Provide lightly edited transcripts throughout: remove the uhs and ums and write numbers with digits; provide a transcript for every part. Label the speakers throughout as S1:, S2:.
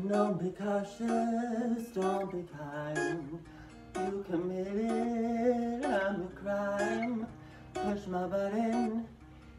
S1: Don't be cautious, don't be kind. You committed a crime. Push my button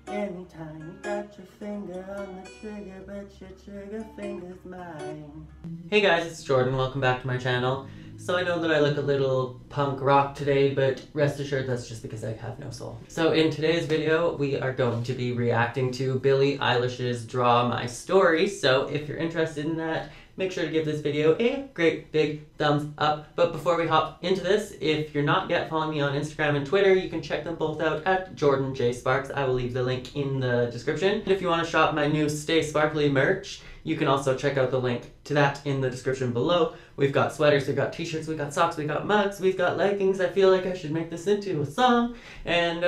S1: anytime. You got your finger on the trigger, but your trigger finger's mine. Hey guys, it's Jordan. Welcome back to my channel. So I know that I look a little punk rock today, but rest assured that's just because I have no soul. So in today's video, we are going to be reacting to Billie Eilish's Draw My Story. So if you're interested in that, make sure to give this video a great big thumbs up. But before we hop into this, if you're not yet following me on Instagram and Twitter, you can check them both out at Jordan J Sparks. I will leave the link in the description. And if you want to shop my new Stay Sparkly merch, you can also check out the link to that in the description below. We've got sweaters, we've got t-shirts, we've got socks, we've got mugs, we've got leggings. I feel like I should make this into a song. And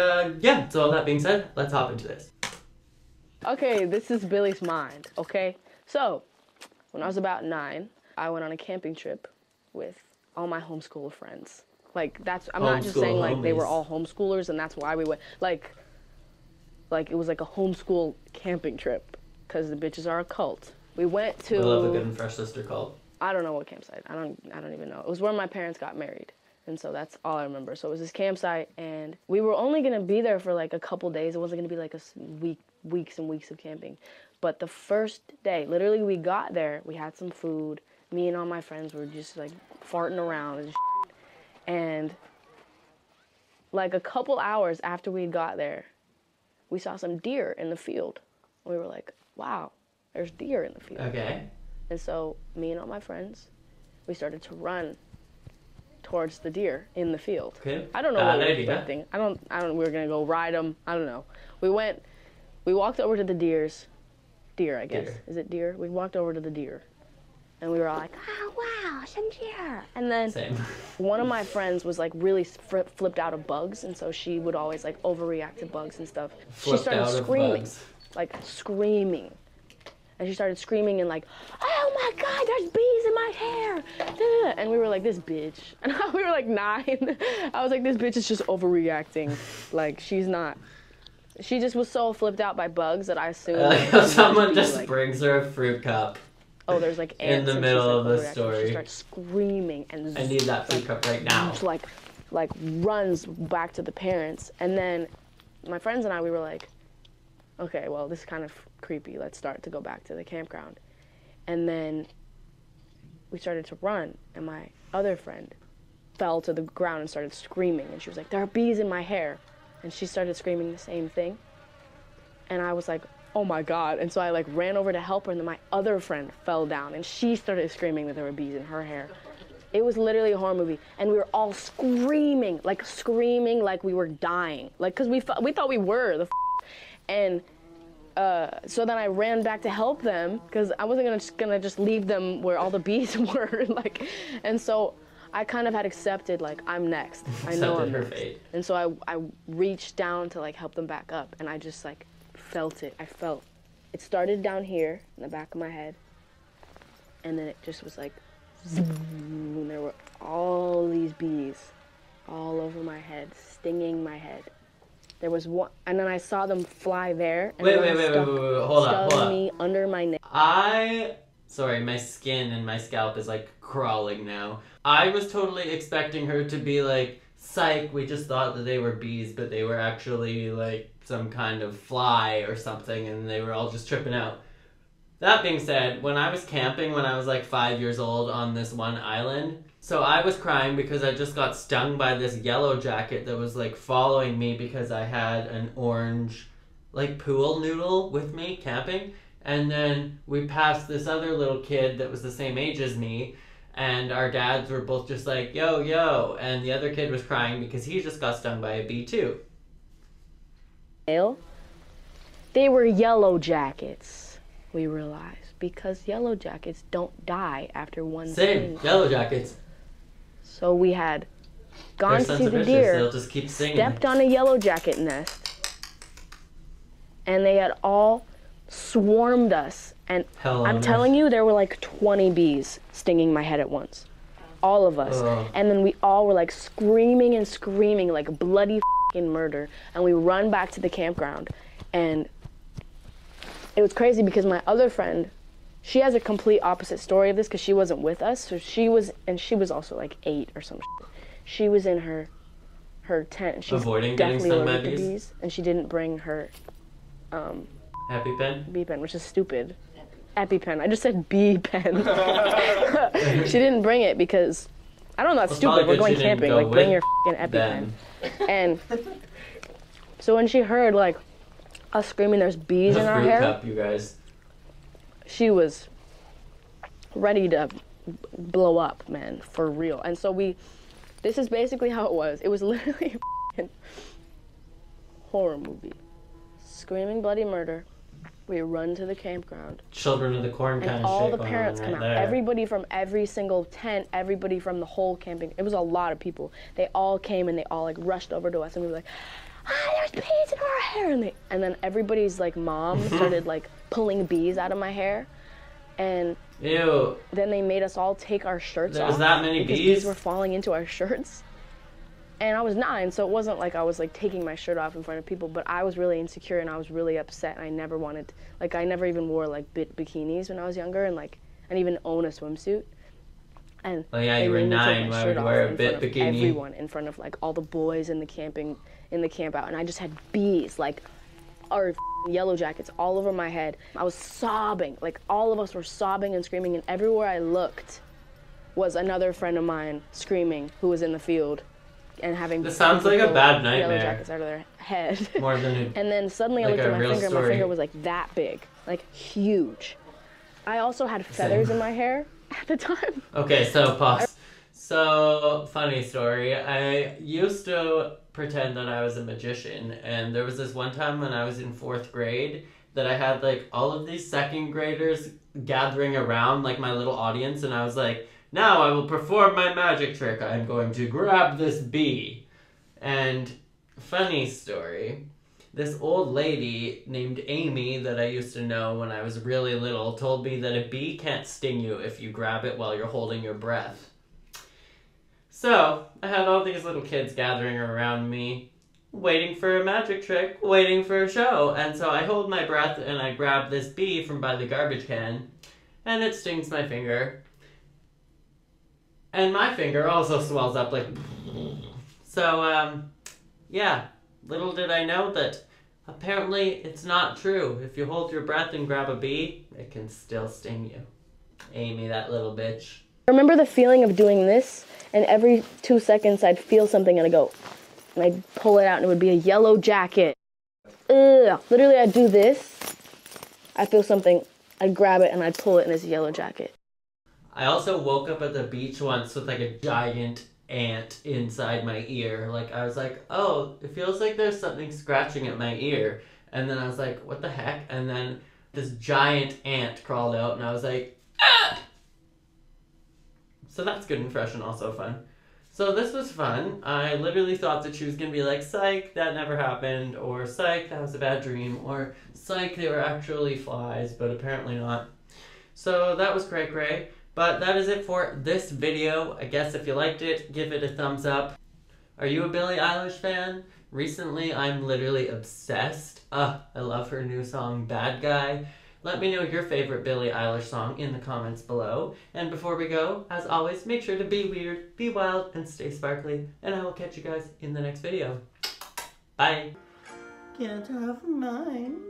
S1: yeah, so all that being said, let's hop into this.
S2: Okay, this is Billie's mind, okay? So, when I was about 9, I went on a camping trip with all my homeschool friends. Like, that's, I'm not just saying like they were all homeschoolers and that's why we went, like it was like a homeschool camping trip, because the bitches are a cult. We went to...
S1: I love a good and fresh sister cult.
S2: I don't know what campsite. I don't even know. It was where my parents got married. And so that's all I remember. So it was this campsite, and we were only going to be there for like a couple days. It wasn't going to be like a weeks and weeks of camping. But the first day, literally we got there, we had some food. Me and all my friends were just like farting around and shit. And like a couple hours after we got there, we saw some deer in the field. We were like, wow, there's deer in the field.
S1: Okay.
S2: And so me and all my friends, we started to run towards the deer in the field.
S1: Okay.
S2: I don't know what we were expecting. We were gonna go ride them. I don't know. We walked over to the deer, I guess. Deer. Is it deer? We walked over to the deer. And we were all like, oh, wow, some deer. And then one of my friends was like really flipped out of bugs. And so she would always like overreact to bugs and stuff. She started screaming, like screaming. And she started screaming and like, oh my God, there's bees in my hair. And we were like, this bitch. And we were like 9. I was like, this bitch is just overreacting. Like, she just was so flipped out by bugs that I assumed.
S1: Someone just like, brings her a fruit cup.
S2: Oh, there's like ants
S1: in the middle of the story.
S2: She starts screaming and
S1: I need that fruit cup right now.
S2: Just like runs back to the parents. And then my friends and I, we were like, okay, well, this is kind of creepy. Let's start to go back to the campground. And then we started to run, and my other friend fell to the ground and started screaming. And she was like, there are bees in my hair. And she started screaming the same thing. And I was like, oh my God. And so I like ran over to help her, and then my other friend fell down, and she started screaming that there were bees in her hair. It was literally a horror movie, and we were all screaming like we were dying. Like, cause we thought we were and so then I ran back to help them, because I wasn't gonna just leave them where all the bees were. Like, and so I kind of had accepted, like, I'm next. I know I'm next. And so I reached down to like help them back up, and I just like felt it. It started down here in the back of my head, and then it just was like, and there were all these bees all over my head, stinging my head. There was one, and then I saw them fly there. And
S1: wait, hold on.
S2: Me under my neck.
S1: Sorry, my skin and my scalp is like crawling now. I was totally expecting her to be like, psych, we just thought that they were bees, but they were actually like some kind of fly or something, and they were all just tripping out. That being said, when I was camping when I was like 5 years old on this one island, so I was crying because I just got stung by this yellow jacket that was like following me because I had an orange like pool noodle with me camping. And then we passed this other little kid that was the same age as me, and our dads were both just like, yo, yo, and the other kid was crying because he just got stung by a bee too.
S2: They were yellow jackets, we realized, because yellow jackets don't die after one sting.
S1: Yellow jackets.
S2: So we had gone to see the deer,
S1: they'll just keep singing.
S2: Stepped on a yellow jacket nest, and they had all swarmed us. And I'm telling you, there were like 20 bees stinging my head at once. All of us. And then we all were like screaming and screaming like bloody f***ing murder. And we run back to the campground. And it was crazy because my other friend, she has a complete opposite story of this because she wasn't with us. So she was also like 8 or some shit. She was in her tent. And she's
S3: avoiding getting stung by
S2: bees, and she didn't bring her
S3: EpiPen?
S2: bee pen, which is stupid. EpiPen. I just said bee pen. She didn't bring it because I don't know. That's stupid. We're going camping. Like, bring your f***ing EpiPen. And so when she heard like us screaming, "There's bees in our hair,"
S3: cup, you guys.
S2: She was ready to blow up, man, for real. And so this is basically how it was. It was literally a horror movie. Screaming bloody murder. We run to the campground.
S3: Children of the Corn kind of shit.
S2: And all the parents come out.
S3: There.
S2: Everybody from every single tent, everybody from the whole camping. It was a lot of people. They all came and they all like rushed over to us and we were like, there's bees in our hair. And then everybody's like mom started like pulling bees out of my hair. And
S3: ew.
S2: Then they made us all take our shirts off.
S3: There was that many
S2: because
S3: bees?
S2: Bees were falling into our shirts. And I was 9, so it wasn't like I was like taking my shirt off in front of people, but I was really insecure and I was really upset and I never wanted, like I never even wore like bikinis when I was younger and like, I didn't even own a swimsuit. And
S3: oh yeah, you were 9, why would you wear a bit bikini?
S2: Everyone, in front of like all the boys in the camp out, and I just had bees, like our yellow jackets all over my head. I was sobbing, like all of us were sobbing and screaming, and everywhere I looked was another friend of mine screaming who was in the field. And having
S3: this sounds like a bad nightmare.
S2: Yellow jackets out of their head.
S3: More than
S2: and then suddenly I looked at my finger. My finger was like that big, like huge. I also had feathers in my hair at the time.
S3: Okay, so pause. So funny story. I used to pretend that I was a magician, and there was this one time when I was in 4th grade that I had like all of these 2nd graders gathering around like my little audience, and I was like, now I will perform my magic trick. I'm going to grab this bee. And funny story, this old lady named Amy that I used to know when I was really little told me that a bee can't sting you if you grab it while you're holding your breath. So I had all these little kids gathering around me, waiting for a magic trick, waiting for a show. And so I hold my breath and I grab this bee from by the garbage can, and it stings my finger. And my finger also swells up like... So, yeah. Little did I know that apparently it's not true. If you hold your breath and grab a bee, it can still sting you. Amy, that little bitch.
S2: I remember the feeling of doing this, and every 2 seconds I'd feel something and I'd go, and I'd pull it out and it would be a yellow jacket. Ugh. Literally, I'd do this, I'd feel something, I'd grab it and I'd pull it and it's a yellow jacket.
S3: I also woke up at the beach once with like a giant ant inside my ear. Like I was like, oh, it feels like there's something scratching at my ear. And then I was like, what the heck? And then this giant ant crawled out and I was like, ah! So that's good and fresh and also fun. So this was fun. I literally thought that she was going to be like, psych, that never happened, or psych, that was a bad dream, or psych, they were actually flies, but apparently not. So that was cray-cray. But that is it for this video. I guess if you liked it, give it a thumbs up. Are you a Billie Eilish fan? Recently, I'm literally obsessed. I love her new song, Bad Guy. Let me know your favorite Billie Eilish song in the comments below. And before we go, as always, make sure to be weird, be wild, and stay sparkly. And I will catch you guys in the next video. Bye.
S1: Get off mine.